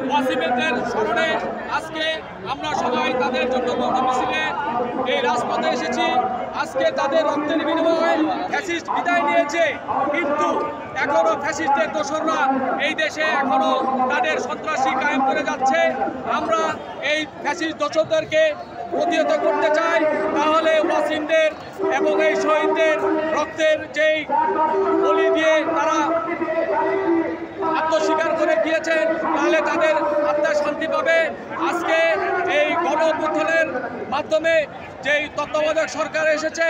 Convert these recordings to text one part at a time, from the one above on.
ওয়াসিমের স্মরণে আজকে আমরা সবাই তাদের জন্য মৌন মিছিলে এই রাজপথে এসেছি। আজকে তাদের রক্তের বিনিময়ে ফ্যাসিস্ট বিদায় নিয়েছে, কিন্তু এখনো ফ্যাসিস্টদের দোসররা এই দেশে এখনো তাদের সন্ত্রাসী কায়েম করে যাচ্ছে। আমরা এই ফ্যাসিস্ট দোসরদেরকে প্রতিহত করতে চাই। তাহলে ওয়াসিমদের এবং এই শহীদদের রক্তের যেই বলি দিয়ে তারা আত্মস্বীকার করে গিয়েছেন, তাহলে তাদের আত্মার শান্তি পাবে। আজকে এই গণ-অভ্যুত্থানের মাধ্যমে যেই তত্ত্বাবধায়ক সরকার এসেছে,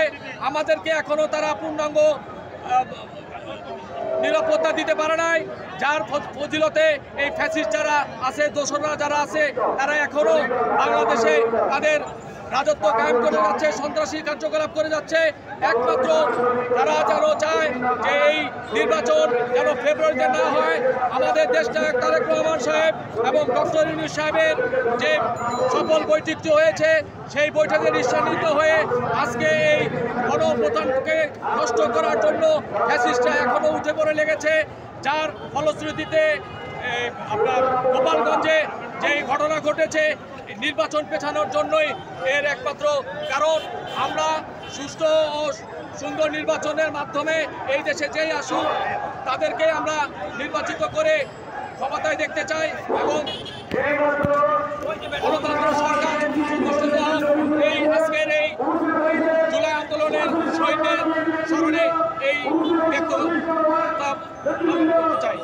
আমাদেরকে এখনো তারা পূর্ণাঙ্গ নিরাপত্তা দিতে পারে নাই, যার ফজিলতে এই ফ্যাসিস্ট যারা আছে, দোসররা যারা আছে, তারা এখনো বাংলাদেশে তাদের রাজত্ব কায়েম করে যাচ্ছে, সন্ত্রাসী কার্যকলাপ করে যাচ্ছে। একমাত্র তারা যেন চায় যে এই নির্বাচন যেন ফেব্রুয়ারিতে না হয়। আমাদের দেশনায়ক তারেক রহমান সাহেব এবং ডক্টর ইউনূস সাহেবের যে সফল বৈঠকটি হয়েছে, সেই বৈঠকে নিঃসন্দিগ্ধ হয়ে আজকে এই গণ-অভ্যুত্থানকে নষ্ট করার জন্য ফ্যাসিস্টরা এখনও উঠে পড়ে লেগেছে, যার ফলশ্রুতিতে আপনার গোপালগঞ্জে যেই ঘটনা ঘটেছে, নির্বাচন পেছানোর জন্যই এর একমাত্র কারণ। আমরা সুষ্ঠু ও সুন্দর নির্বাচনের মাধ্যমে এই দেশে যেই আসুক তাদেরকে আমরা নির্বাচিত করে ক্ষমতায় দেখতে চাই এবং গণতন্ত্র সরকার প্রতিষ্ঠিত হোক। এই আজকের এই জুলাই আন্দোলনের শহীদদের স্মরণে এই ব্যক্ত চাই।